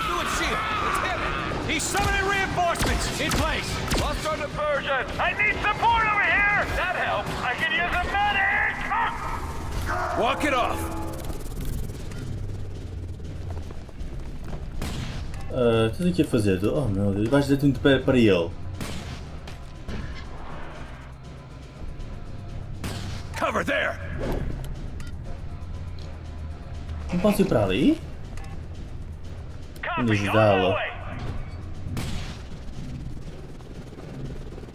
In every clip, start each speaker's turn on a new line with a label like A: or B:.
A: Doing shield. It's heavy. He's summoning reinforcements. In place.
B: Lost our diversion. I need support over here. That helps. I can use a medic.
A: Walk it off.
C: Tudo aqui a fazer. Oh meu Deus, vais dizer-te de pé para ele.
A: Cover there.
C: Não posso ir para ali? Vamos ajudá-la.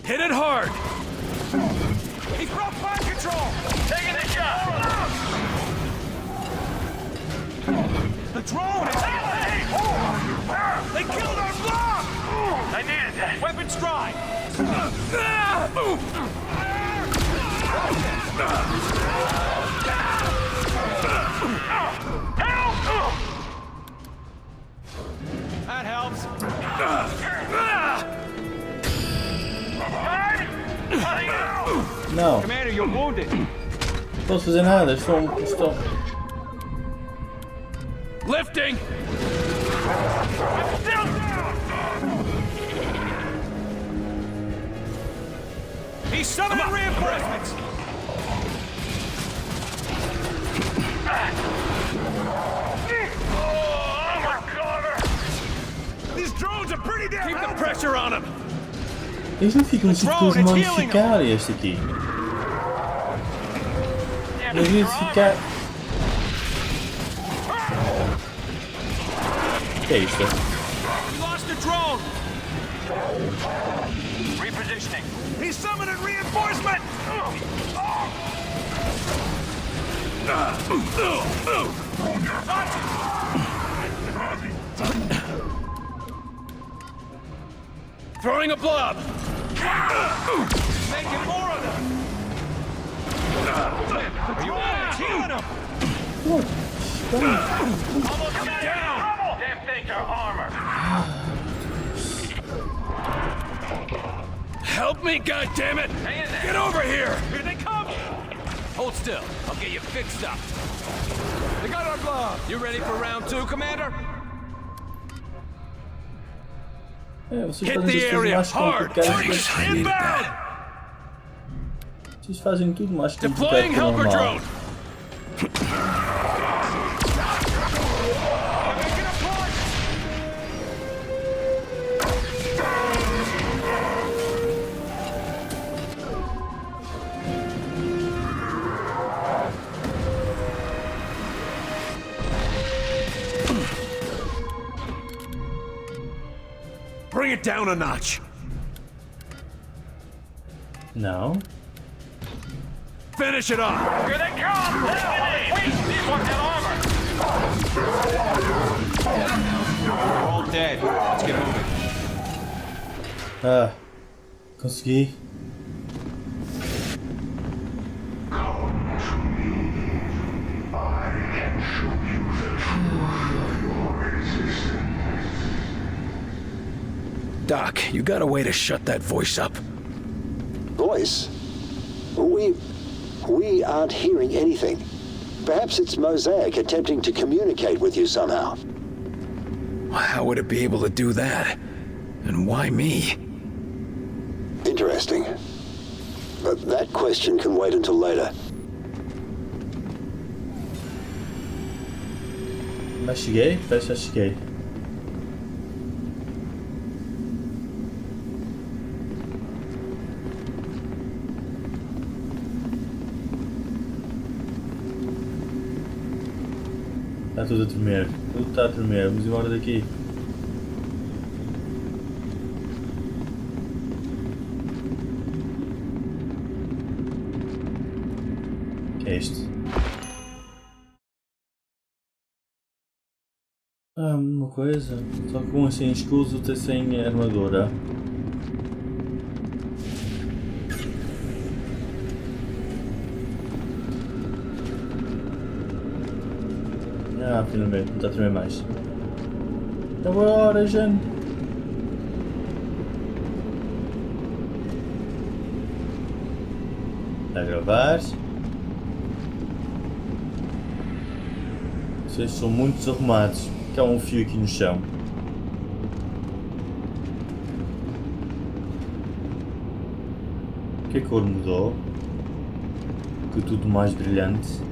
A: Hit it hard. He's broke fire control.
B: Taking the shot.
A: The drone is They killed our block!
B: I needed that.
A: Weapon strike.
B: Help!
A: That helps.
C: Não,
A: Commander, you're wounded.
C: não posso fazer nada. Estou...
A: Lifting.
B: Still down.
A: He's summoning reinforcements.
B: Oh, my God.
A: These drones are pretty damn Keep the pressure on him.
C: Eles não ficam com os modificar este aqui. Eu devia ficar... O que é isto?
A: We lost the drone.
B: Repositioning.
A: He's summoning reinforcement. Throwing a blob. Making more of them. Are you killing him?
B: Almost got down. Damn things are armor.
A: Help me, goddammit!
B: Hang in there.
A: Get over here! Here they come! Hold still. I'll get you fixed up. They got our blob. You ready for round 2, Commander?
C: Hit the area hard!
A: Inbound!
C: Vocês fazem tudo mais complicado
A: Deploying
C: que o
A: helper
C: normal.
A: drone! Bring it down a notch.
C: Não.
A: Finish it off.
B: Here they come. Wait, these ones have armor.
A: We're all dead. Let's get moving.
C: Ah, consegui.
A: Doc, you got a way to shut that voice up?
D: Voice? We aren't hearing anything. Perhaps it's Mosaic attempting to communicate with you somehow.
A: How would it be able to do that? And why me?
D: Interesting. But that question can wait until later.
C: Mas cheguei? Parece que já cheguei. Está tudo a tremer. Tudo está a tremer. Vamos embora daqui. O que é isto? Uma coisa. Só que um sem escudo, outro sem armadura. Ah, finalmente, não está a tremer mais. Agora, gente! Está a gravar. Vocês são muito desarrumados. Que há um fio aqui no chão. Que a cor mudou? Ficou tudo mais brilhante.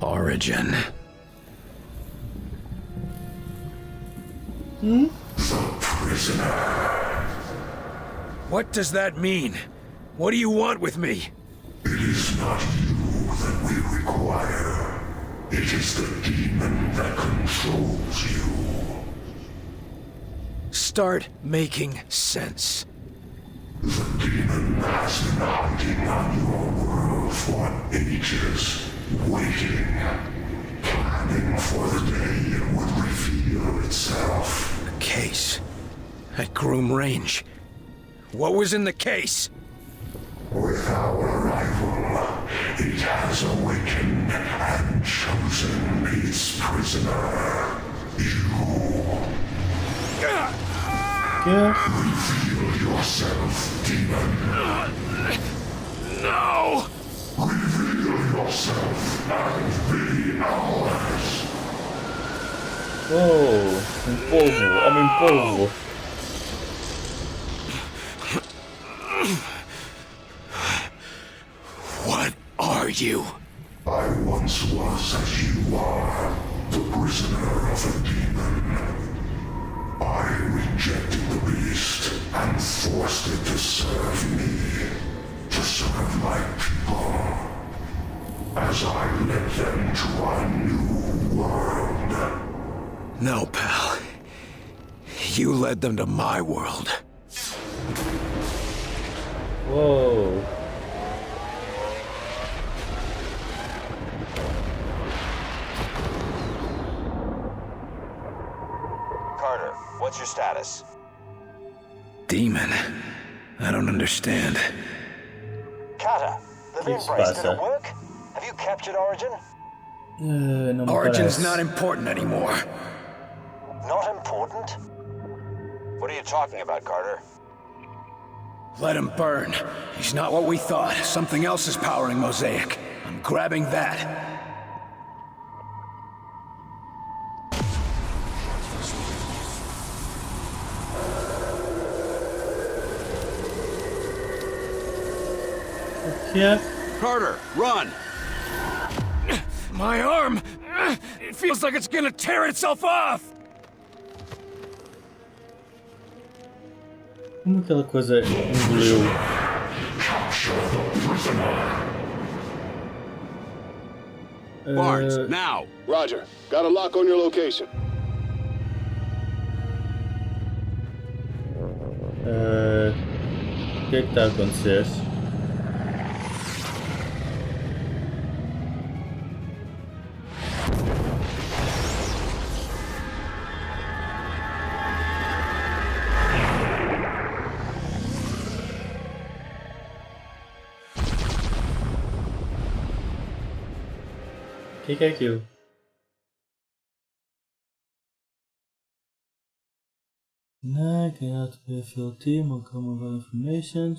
A: Origin. What does that mean? What do you want with me?
E: It is not you that we require. It is the demon that controls you.
A: Start making sense.
E: The demon has been hunting on your world for ages, waiting, planning for the day it would reveal itself.
A: A case. At Groom Range. What was in the case?
E: With our arrival, it has awakened and chosen its prisoner. You.
C: Que?
E: Reveal yourself, demon.
A: No!
E: Reveal yourself and be ours.
C: Oh, polvo, homem polvo.
A: What are you?
E: I once was as you are, the prisoner of a demon. I rejected the beast and forced it to serve me, to serve my people, as I led them to a new world.
A: No, pal. You led them to my world.
C: Whoa.
F: Carter, what's your status?
A: Demon. I don't understand.
F: Carter, the
C: Que
F: limb
C: se
F: brace, did
C: passa?
F: it work? Have you captured Origin?
C: Não me
A: Origin's
C: parece.
A: not important anymore.
F: Not important? What are you talking about, Carter?
A: Let him burn. He's not what we thought. Something else is powering Mosaic. I'm grabbing that.
C: Que?
A: Carter, run! My arm! It feels like it's gonna tear itself off!
C: Como aquela coisa engoliu?
A: Barnes, now!
G: Roger. Got a lock on your location.
C: O que é que está a acontecer? O que é aquilo? No, cannot be a field team or common information.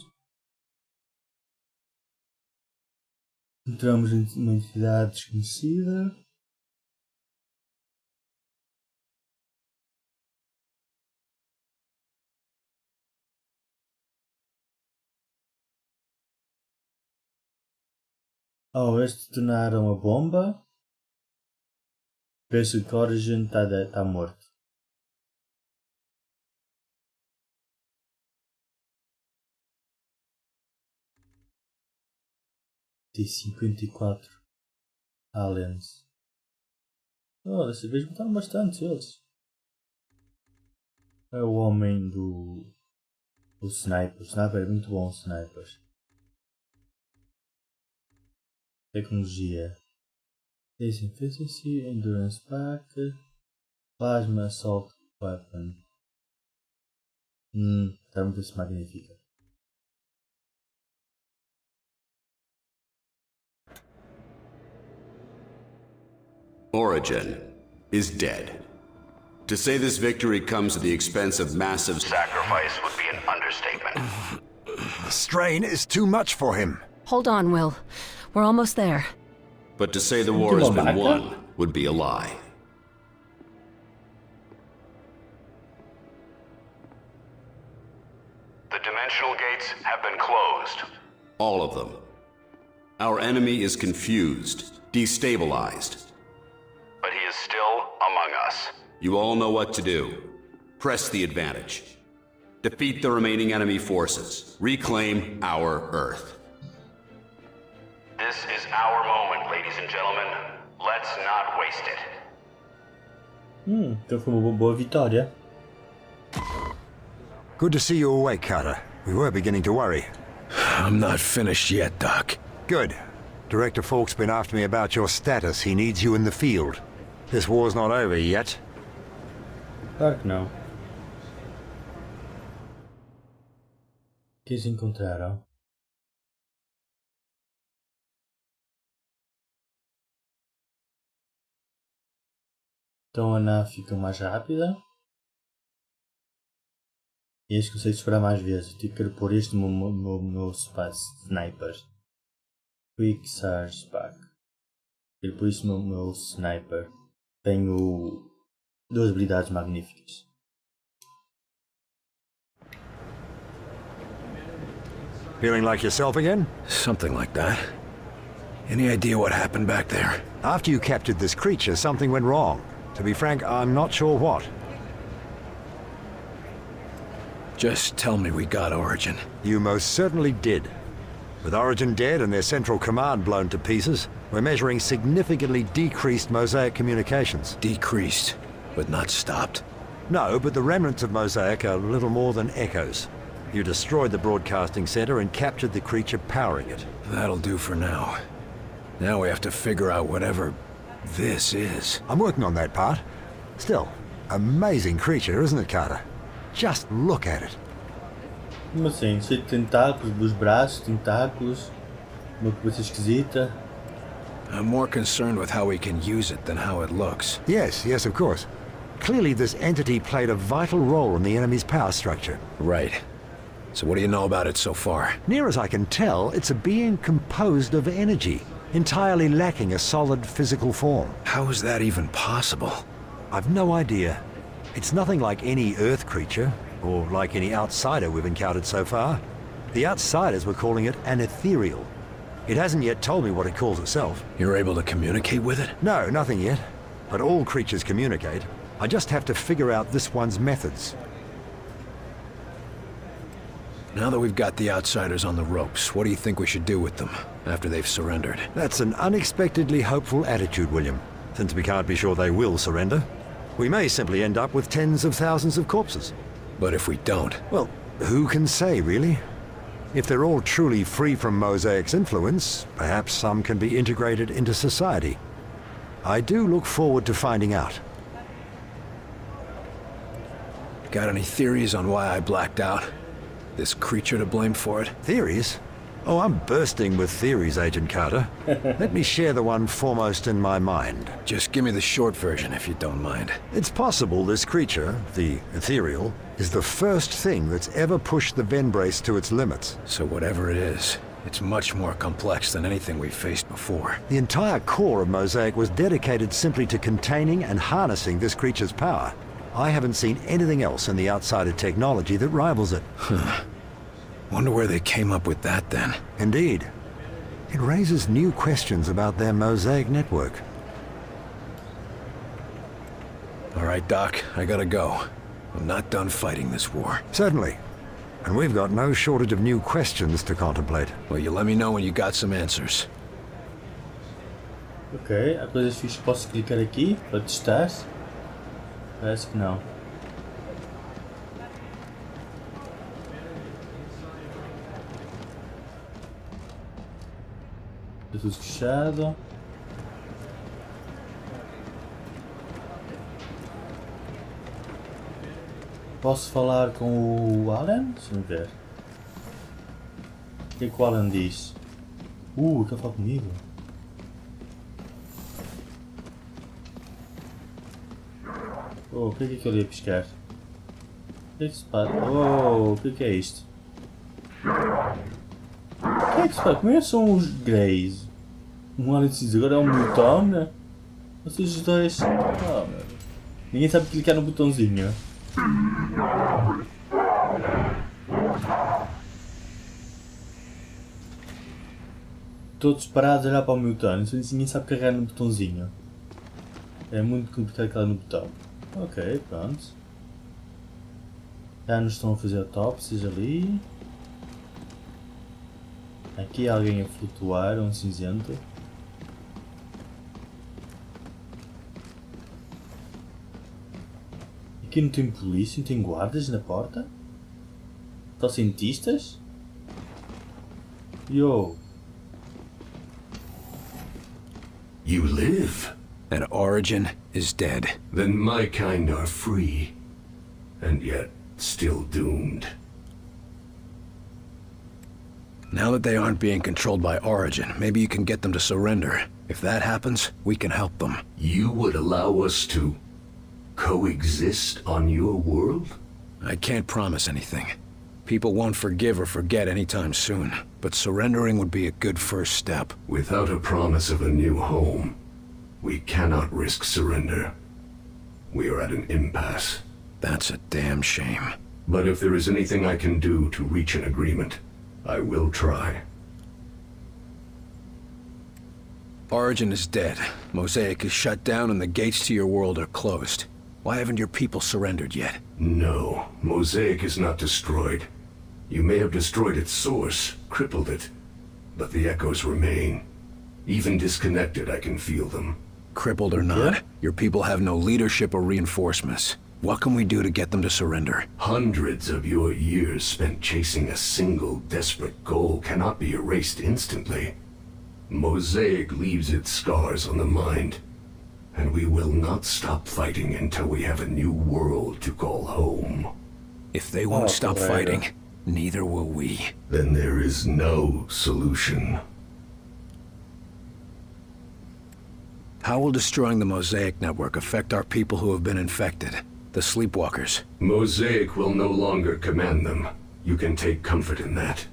C: Entramos em uma entidade desconhecida. Ao invés de tornar uma bomba, penso que a Origin está morto. Tem 54 aliens. Oh, dessa vez mataram bastante eles. É o homem do sniper. O sniper é muito bom, o sniper. Tecnologia. Efficiency, Endurance Pack, Plasma Assault Weapon. Está muito se magnifica.
H: Origin is dead. To say this victory comes at the expense of massive
F: Sacrifice would be an understatement.
I: The strain is too much for him.
J: Hold on, Will. We're almost there.
H: But to say the war has been won would be a lie.
F: The dimensional gates have been closed.
H: All of them. Our enemy is confused, destabilized.
F: But he is still among us.
H: You all know what to do. Press the advantage. Defeat the remaining enemy forces. Reclaim our Earth.
F: This is our moment, ladies and gentlemen. Let's not waste it.
C: Então foi uma boa vitória.
I: Good to see you awake, Carter. We were beginning to worry.
K: I'm not finished yet, Doc.
I: Good. Director Falk's been after me about your status. He needs you in the field. This war's not over yet.
C: Claro que não. O que eles encontraram? Então a nave fica mais rápida. E este consigo disparar mais vezes. Eu quero pôr este no meu sniper. Quick Charge Pack. Quero pôr isto no meu sniper. Tenho duas habilidades magníficas.
I: Feeling like yourself again?
K: Something like that. Any idea what happened back there?
I: After you captured this creature, something went wrong. To be frank, I'm not sure what.
K: Just tell me we got Origin.
I: You most certainly did. With Origin dead and their central command blown to pieces, we're measuring significantly decreased Mosaic communications.
K: Decreased, but not stopped.
I: No, but the remnants of Mosaic are little more than echoes. You destroyed the broadcasting center and captured the creature powering it.
K: That'll do for now. Now we have to figure out whatever this is.
I: I'm working on that part. Still, amazing creature, isn't it, Carter? Just look at it.
C: Como assim? Cheio de tentáculos, dos braços, tentáculos, uma coisa esquisita.
K: I'm more concerned with how we can use it than how it looks.
I: Yes, of course. Clearly this entity played a vital role in the enemy's power structure.
K: Right. So what do you know about it so far?
I: Near as I can tell, it's a being composed of energy, entirely lacking a solid physical form.
K: How is that even possible?
I: I've no idea. It's nothing like any Earth creature, or like any outsider we've encountered so far. The outsiders were calling it an ethereal. It hasn't yet told me what it calls itself.
K: You're able to communicate with it?
I: No, nothing yet. But all creatures communicate. I just have to figure out this one's methods.
K: Now that we've got the outsiders on the ropes, what do you think we should do with them after they've surrendered?
I: That's an unexpectedly hopeful attitude, William. Since we can't be sure they will surrender, we may simply end up with tens of thousands of corpses.
K: But if we don't?
I: Well, who can say, really? If they're all truly free from Mosaic's influence, perhaps some can be integrated into society. I do look forward to finding out.
K: Got any theories on why I blacked out? This creature to blame for it?
I: Theories? Oh, I'm bursting with theories, Agent Carter. Let me share the one foremost in my mind.
K: Just give me the short version, if you don't mind.
I: It's possible this creature, the ethereal, is the first thing that's ever pushed the Venn brace to its limits.
K: So whatever it is, it's much more complex than anything we've faced before.
I: The entire core of Mosaic was dedicated simply to containing and harnessing this creature's power. I haven't seen anything else in the outsider technology that rivals it.
K: Wonder where they came up with that, then.
I: Indeed. It raises new questions about their Mosaic network.
K: All right, Doc, I gotta go. I'm not done fighting this war.
I: Certainly. And we've got no shortage of new questions to contemplate.
K: Well, you let me know when you got some answers.
C: Ok, há coisas fixas que posso clicar aqui para testar? Parece que não. Está tudo fechado. Posso falar com o Alan? Deixa-me ver. O que é que o Alan diz? Quer falar comigo? Oh, o que é que eu ia pescar? O que é que se passa? Oh, o que é isto? O que é que se passa? Como é que são os Greys? Um alien diz agora é um botão? Vocês os dois. Oh, meu Deus. Ninguém sabe clicar no botãozinho. Todos parados a olhar para o meu botão. Ninguém sabe carregar no botãozinho. É muito complicado clicar no botão. Ok, pronto. Já nos estão a fazer autópsias ali. Aqui há alguém a flutuar, um cinzento. Aqui não tem polícia, não tem guardas na porta? Só cientistas? Yo!
E: You live,
K: And Origin is dead.
E: then my kind are free, and yet still doomed.
K: Now that they aren't being controlled by Origin, maybe you can get them to surrender. If that happens, we can help them.
E: You would allow us to coexist on your world?
K: I can't promise anything. People won't forgive or forget anytime soon, but surrendering would be a good first step.
E: Without a promise of a new home, we cannot risk surrender. We are at an impasse.
K: That's a damn shame.
E: But if there is anything I can do to reach an agreement, I will try.
K: Origin is dead. Mosaic is shut down and the gates to your world are closed. Why haven't your people surrendered yet?
E: No, Mosaic is not destroyed. You may have destroyed its source, crippled it, but the echoes remain. Even disconnected, I can feel them.
K: Crippled or not, your people have no leadership or reinforcements. What can we do to get them to surrender?
E: Hundreds of your years spent chasing a single desperate goal cannot be erased instantly. Mosaic leaves its scars on the mind, and we will not stop fighting until we have a new world to call home.
K: If they won't stop fighting, neither will we.
E: Then there is no solution.
K: How will destroying the Mosaic network affect our people who have been infected? The Sleepwalkers.
E: Mosaic will no longer command them. You can take comfort in that.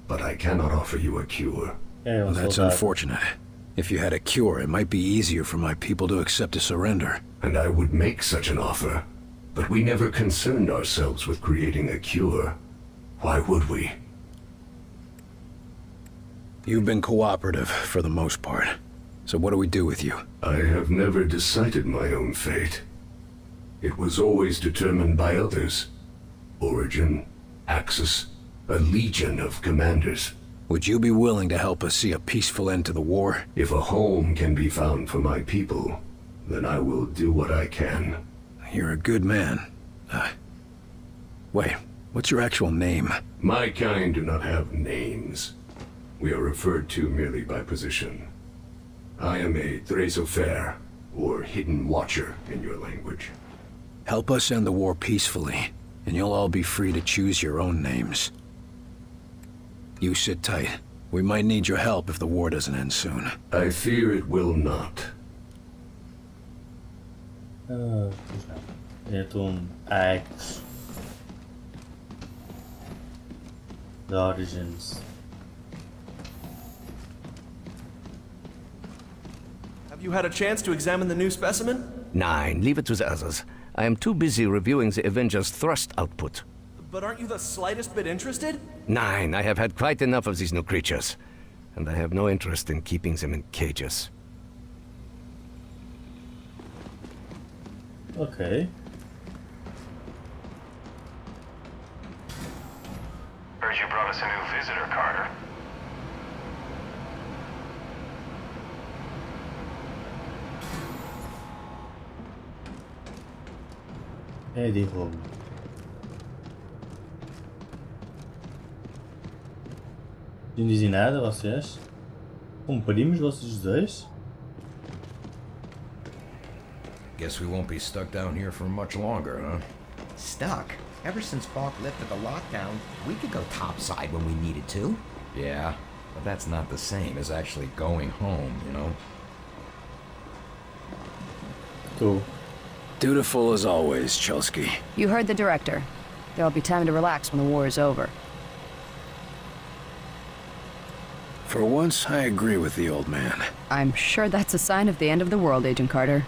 E: But I cannot offer you a cure.
K: Well, that's unfortunate. If you had a cure, it might be easier for my people to accept a surrender.
E: And I would make such an offer. But we never concerned ourselves with creating a cure. Why would we?
K: You've been cooperative, for the most part. So what do we do with you?
E: I have never decided my own fate. It was always determined by others. Origin, Axis, a legion of commanders.
K: Would you be willing to help us see a peaceful end to the war?
E: If a home can be found for my people, then I will do what I can.
K: You're a good man. Wait, what's your actual name?
E: My kind do not have names. We are referred to merely by position. I am a Thrasofair, or Hidden Watcher in your language.
K: Help us end the war peacefully, and you'll all be free to choose your own names. You sit tight. We might need your help if the war doesn't end soon.
E: I fear it will not.
C: X. The Origins.
A: Have you had a chance to examine the new specimen?
L: 9. Leave it to the others. I am too busy reviewing the Avengers' thrust output.
A: But aren't you the slightest bit interested?
L: 9. I have had quite enough of these new creatures, and I have no interest in keeping them in cages.
C: Ok.
F: Heard you brought us a new visitor, Carter.
C: Eddie Home. Não dizem nada, vocês? Como primos, vocês dois?
M: Guess we won't be stuck down here for much longer, huh?
N: Stuck? Ever since Falk lifted the lockdown, we could go topside when we needed to.
M: Yeah, but that's not the same as actually going home, you know?
C: Tô.
K: Dutiful as always, Chelsky.
O: You heard the director. There'll be time to relax when the war is over.
K: For once, I agree with the old man.
O: I'm sure that's a sign of the end of the world, Agent Carter.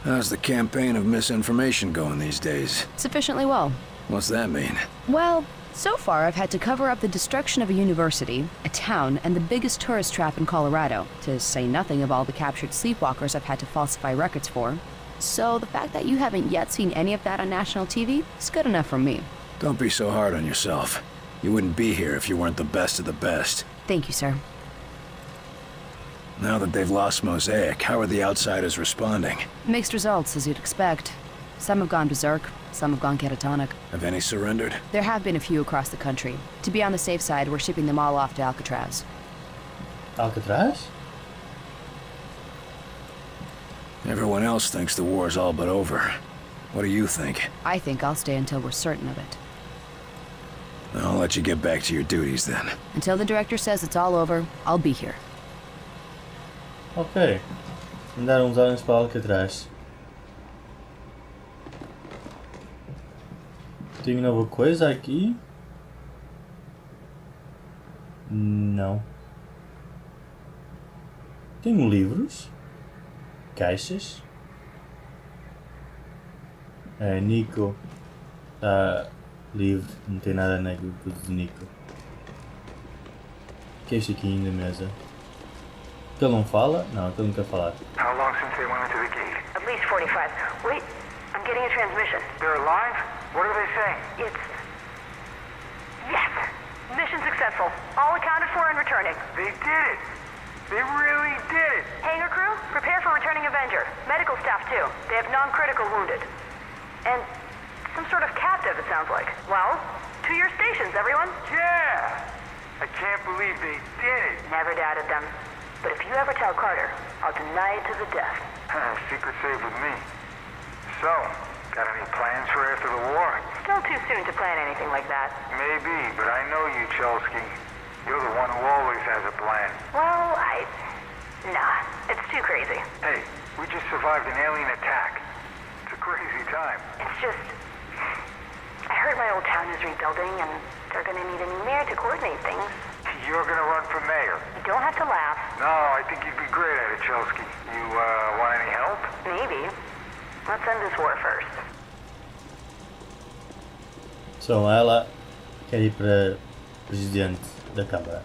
K: How's the campaign of misinformation going these days?
O: Sufficiently well.
K: What's that mean?
O: Well, so far I've had to cover up the destruction of a university, a town, and the biggest tourist trap in Colorado, to say nothing of all the captured sleepwalkers I've had to falsify records for. So the fact that you haven't yet seen any of that on national TV is good enough for me.
K: Don't be so hard on yourself. You wouldn't be here if you weren't the best of the best.
O: Thank you, sir.
K: Now that they've lost Mosaic, how are the outsiders responding?
O: Mixed results, as you'd expect. Some have gone berserk, some have gone catatonic.
K: Have any surrendered?
O: There have been a few across the country. To be on the safe side, we're shipping them all off to Alcatraz.
C: Alcatraz?
K: Everyone else thinks the war's all but over. What do you think?
O: I think I'll stay until we're certain of it.
K: I'll let you get back to your duties then.
O: Until the director says it's all over, I'll be here.
C: Ok. Mandaram uns olhos para Alcatraz. Tem nova coisa aqui? Não. Tenho livros. Caixas. Nico está livre, não tem nada na grupo de Nico. O que é isto aqui na mesa? Ele não fala? Não, ele nunca fala.
B: How long since they went into the gate?
P: At least 45. Wait, I'm getting a transmission.
B: They're alive? What are they saying?
P: It's... Yes! Mission successful. All accounted for and returning.
B: They did it! They really did it!
P: Hangar crew, prepare for returning Avenger. Medical staff too. They have non-critical wounded. And some sort of captive, it sounds like. Well, to your stations, everyone.
B: Yeah! I can't believe they did it!
P: Never doubted them. But if you ever tell Carter, I'll deny it to the death.
B: Secret safe with me. So, got any plans for after the war?
P: Still too soon to plan anything like that.
B: Maybe, but I know you, Chelsky. You're the one who always has a plan.
P: Well, Nah, it's too crazy.
B: Hey, we just survived an alien attack. It's a crazy time.
P: It's just... I heard my old town is rebuilding, and they're gonna need a new mayor to coordinate things.
B: You're gonna run for mayor?
P: You don't have to laugh.
B: No, I think you'd be great at it, Chelsky. You, want any help?
P: Maybe. Let's end this war first.
C: So, ela quer ir para presidente da Câmara.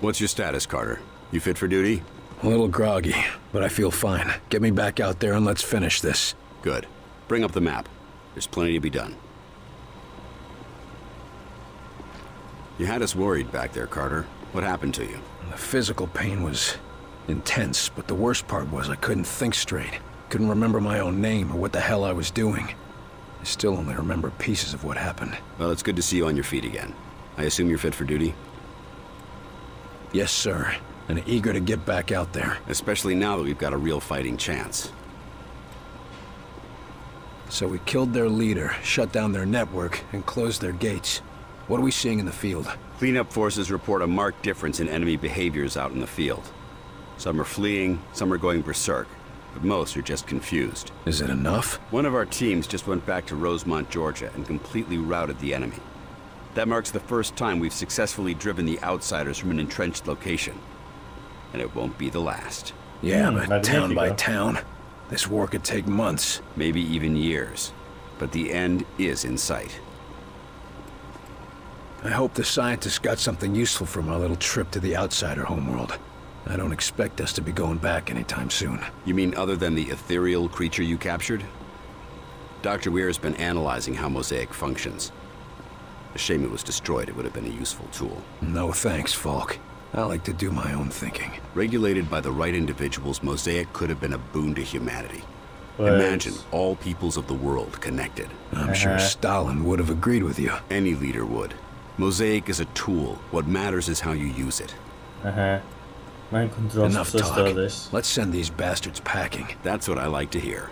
H: What's your status, Carter? You fit for duty?
K: A little groggy, but I feel fine. Get me back out there and let's finish this.
H: Good. Bring up the map. There's plenty to be done. You had us worried back there, Carter. What happened to you?
K: The physical pain was intense, but the worst part was I couldn't think straight. Couldn't remember my own name or what the hell I was doing. I still only remember pieces of what happened.
H: Well, it's good to see you on your feet again. I assume you're fit for duty?
K: Yes, sir. And eager to get back out there.
H: Especially now that we've got a real fighting chance.
K: So we killed their leader, shut down their network, and closed their gates. What are we seeing in the field?
H: Cleanup forces report a marked difference in enemy behaviors out in the field. Some are fleeing, some are going berserk, but most are just confused.
K: Is it enough?
H: One of our teams just went back to Rosemont, Georgia, and completely routed the enemy. That marks the first time we've successfully driven the outsiders from an entrenched location. And it won't be the last.
K: Yeah, but town by town, this war could take months.
H: Maybe even years. But the end is in sight.
K: I hope the scientists got something useful from our little trip to the outsider homeworld. I don't expect us to be going back anytime soon.
H: You mean other than the ethereal creature you captured? Dr. Weir's been analyzing how Mosaic functions. A shame it was destroyed. It would have been a useful tool.
K: No thanks, Falk. I like to do my own thinking.
H: Regulated by the right individuals, Mosaic could have been a boon to humanity. Imagine all peoples of the world connected.
K: I'm sure Stalin would have agreed with you.
H: Any leader would. Mosaic is a tool. What matters is how you use it.
K: Enough talk. Let's send these bastards packing.
H: That's what I like to hear.